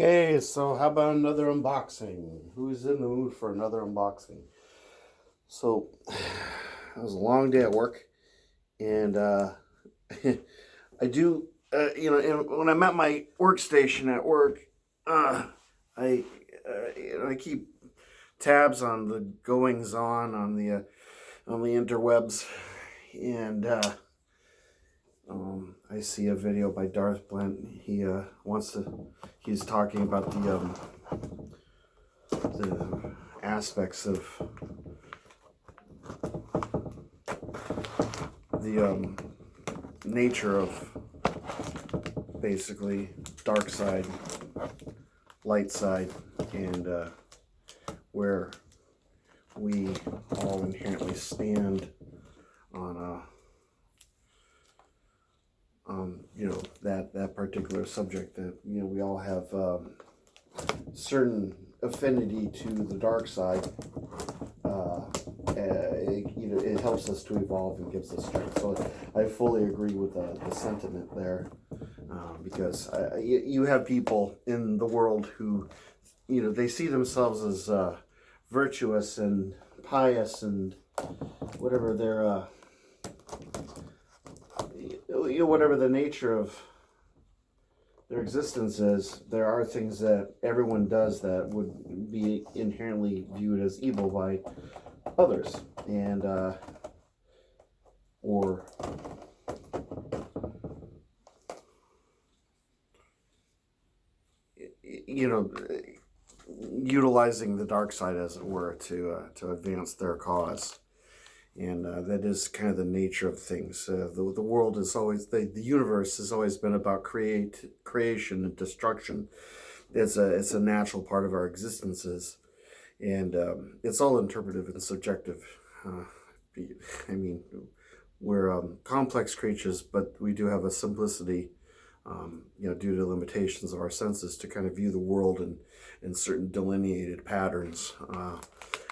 Okay, so how about another unboxing? Who's in the mood for another unboxing? So, it was a long day at work, and I do, and when I'm at my workstation at work, I, I keep tabs on the goings on the interwebs, and I see a video by Darth Blent. He's talking about the aspects of the nature of basically dark side, light side, and where we all inherently stand on that particular subject, that we all have certain affinity to the dark side. It helps us to evolve and gives us strength. So I fully agree with the sentiment there, because you have people in the world who they see themselves as virtuous and pious and whatever their whatever the nature of their existence is. There are things that everyone does that would be inherently viewed as evil by others, and or utilizing the dark side, as it were, to advance their cause. And that is kind of the nature of things. The world is always, the universe has always been about creation and destruction. It's a natural part of our existences, and it's all interpretive and subjective. I mean, we're complex creatures, but we do have a simplicity, due to limitations of our senses, to kind of view the world in certain delineated patterns.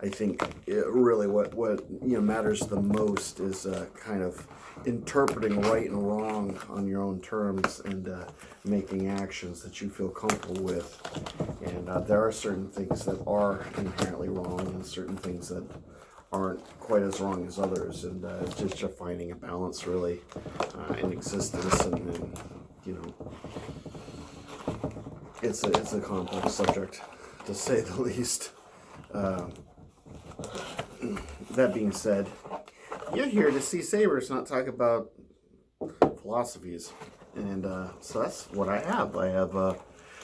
I think really what matters the most is kind of interpreting right and wrong on your own terms, and making actions that you feel comfortable with. And there are certain things that are inherently wrong, and certain things that aren't quite as wrong as others. And it's just finding a balance, really, in existence. And it's a complex subject, to say the least. That being said, you're here to see Sabers, not talk about philosophies. And so that's what I have. I have a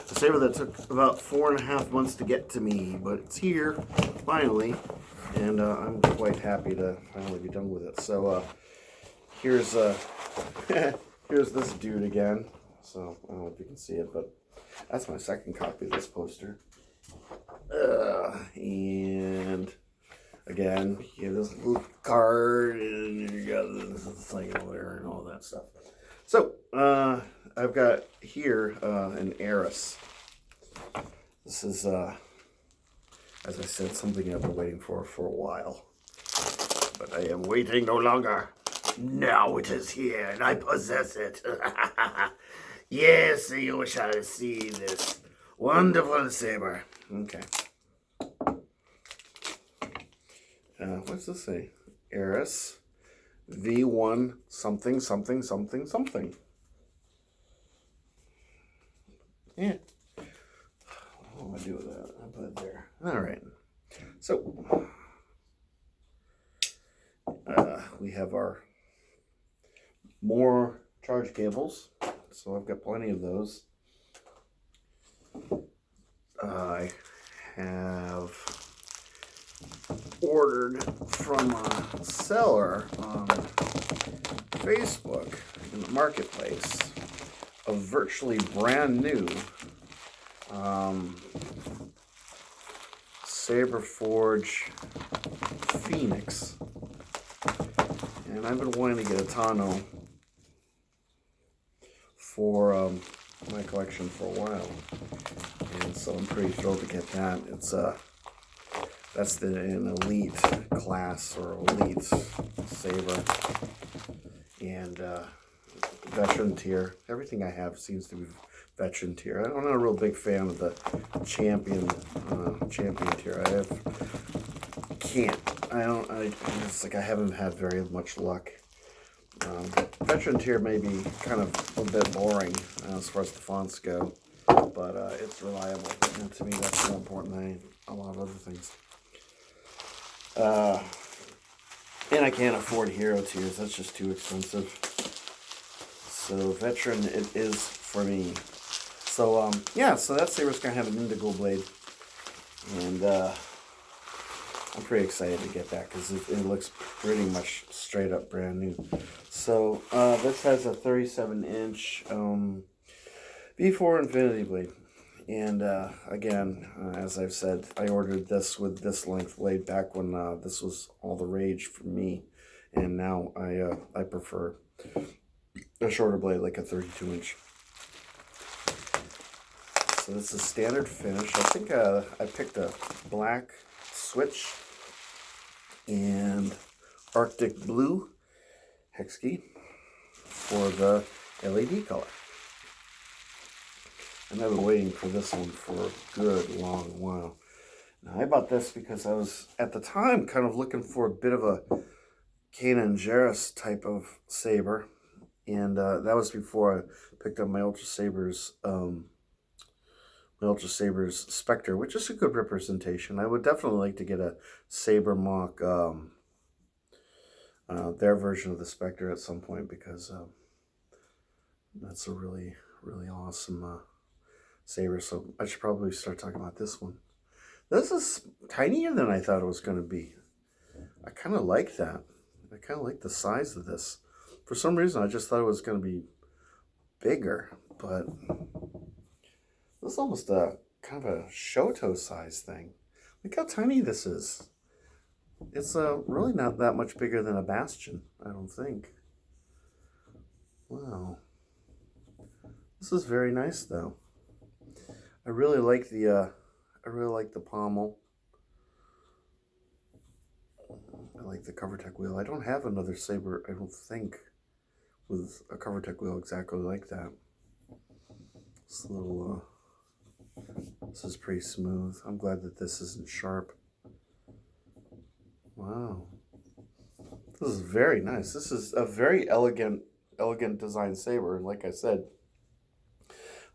Saber that took about 4.5 months to get to me, but it's here, finally. And I'm quite happy to finally be done with it. So here's here's this dude again. So I don't know if you can see it, but that's my second copy of this poster. And again, you have this little card, and you got this thing over there and all that stuff. So, I've got here an Eris. This is, as I said, something I've been waiting for a while. But I am waiting no longer. Now it is here, and I possess it. Yes, you shall see this wonderful Saber. Okay. What's this say? Eris V1 something something something something. Yeah. What do I do with that? I put it there. All right. So we have our more charge cables. So I've got plenty of those. I have ordered from a seller on Facebook in the marketplace a virtually brand new Saberforge Phoenix, and I've been wanting to get a tonneau for my collection for a while, and so I'm pretty thrilled to get that. It's that's an elite class, or elite Saber, and veteran tier. Everything I have seems to be veteran tier. I'm not a real big fan of the champion tier. It's like I haven't had very much luck. But veteran tier may be kind of a bit boring as far as the fonts go, but it's reliable, and to me that's more important than a lot of other things. And I can't afford hero tiers, that's just too expensive. So veteran it is for me. So yeah, so that Saber's gonna have an indigo blade, and I'm pretty excited to get that because it looks pretty much straight up brand new. So this has a 37-inch V4 Infinity blade, and again, as I've said, I ordered this with this length blade back when this was all the rage for me, and now I prefer a shorter blade, like a 32-inch. So this is standard finish. I think I picked a black switch and Arctic blue hex key for the LED color. And I've been waiting for this one for a good long while. Now I bought this because I was at the time kind of looking for a bit of a Eris type of saber, and that was before I picked up my Ultra Saber's Spectre, which is a good representation. I would definitely like to get a Saber mock, their version of the Spectre at some point, because that's a really, really awesome Saber. So I should probably start talking about this one. This is tinier than I thought it was going to be. I kind of like that. I kind of like the size of this. For some reason, I just thought it was going to be bigger, but this is almost a kind of a Shoto size thing. Look how tiny this is. It's really not that much bigger than a Bastion, I don't think. Wow. This is very nice though. I really like the pommel. I like the CoverTech wheel. I don't have another Saber, I don't think, with a CoverTech wheel exactly like that. This little this is pretty smooth. I'm glad that this isn't sharp. Wow. This is very nice. This is a very elegant design saber. And like I said,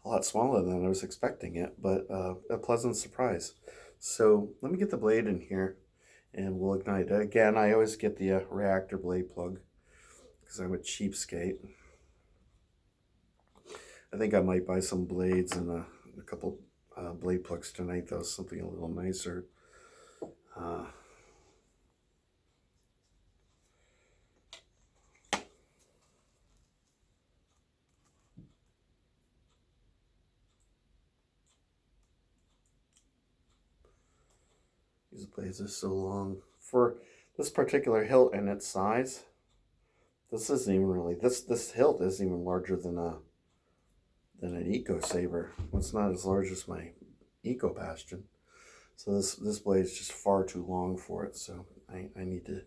a lot smaller than I was expecting it, but a pleasant surprise. So let me get the blade in here and we'll ignite it. Again, I always get the reactor blade plug because I'm a cheapskate. I think I might buy some blades and a couple blade plugs tonight, though, something a little nicer. These blades are so long. For this particular hilt and its size, this isn't even really, this hilt isn't even larger than an Eco Saber. It's not as large as my Eco Bastion. So this blade is just far too long for it. So I need to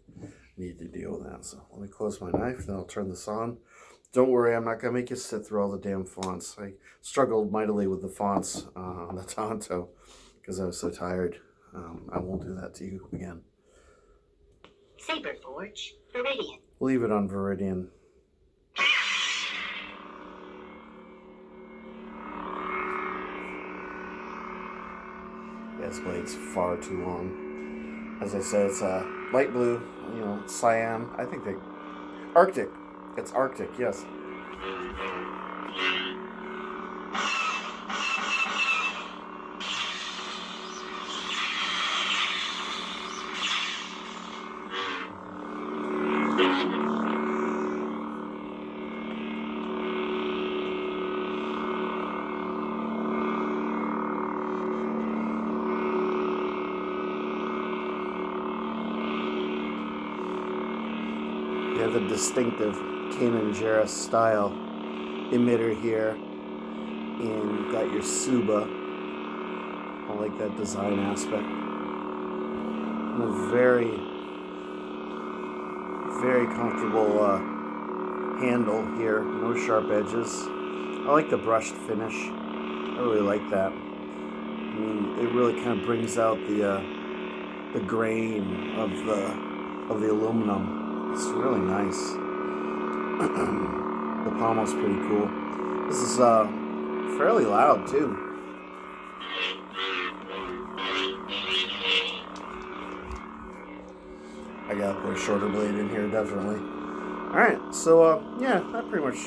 deal with that. So let me close my knife, then I'll turn this on. Don't worry, I'm not gonna make you sit through all the damn fonts. I struggled mightily with the fonts on the Tonto because I was so tired. I won't do that to you again. Saberforge, Viridian. Leave it on Viridian. Yeah, this blade's far too long. As I said, it's light blue, cyan. I think they... Arctic. It's Arctic, yes. You have the distinctive Eris style emitter here, and you've got your Suba. I like that design aspect. And a very, very comfortable handle here, no sharp edges. I like the brushed finish. really like that. I mean, it really kind of brings out the grain of the aluminum. It's really nice. The pommel's pretty cool. This is fairly loud too. I gotta put a shorter blade in here, definitely. Alright, so yeah, that pretty much,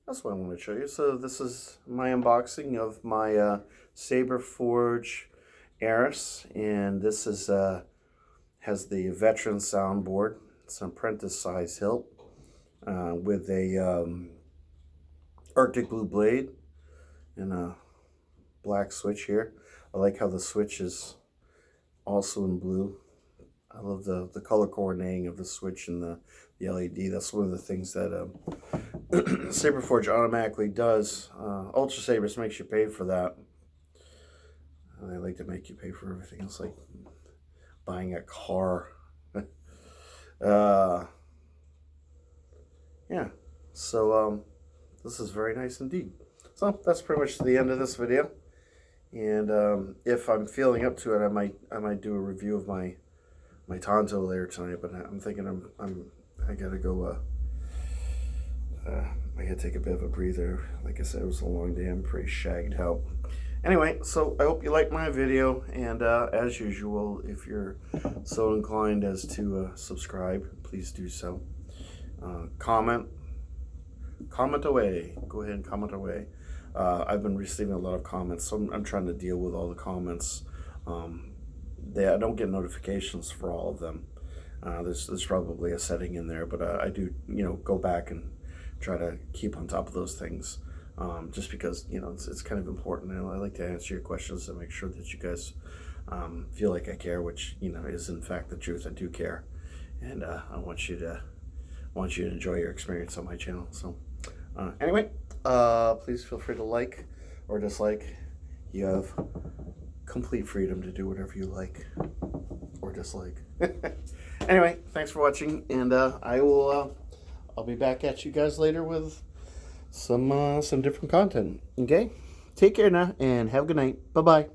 that's what I want to show you. So this is my unboxing of my Saberforge Eris, and this is has the veteran soundboard. It's an apprentice size hilt with a Arctic blue blade and a black switch here. I like how the switch is also in blue. I love the color coordinating of the switch and the LED. That's one of the things that Saberforge automatically does. Ultra Sabers makes you pay for that. They like to make you pay for everything else, like buying a car. Yeah, so this is very nice indeed. So that's pretty much the end of this video. And if I'm feeling up to it, I might do a review of my Tonto later tonight. But I'm thinking I gotta go. I gotta take a bit of a breather. Like I said, it was a long day. I'm pretty shagged out. Anyway, so I hope you liked my video, and as usual, if you're so inclined as to subscribe, please do so. Comment away. Go ahead and comment away. I've been receiving a lot of comments, so I'm trying to deal with all the comments. I don't get notifications for all of them. There's probably a setting in there, but I do, go back and try to keep on top of those things. Just because, it's kind of important. And I like to answer your questions and make sure that you guys feel like I care, which, is in fact the truth. I do care. And I want you to enjoy your experience on my channel. So anyway, please feel free to like or dislike. You have complete freedom to do whatever you like or dislike. Anyway, thanks for watching, and I'll be back at you guys later with some different content. Okay, take care now and have a good night. Bye bye.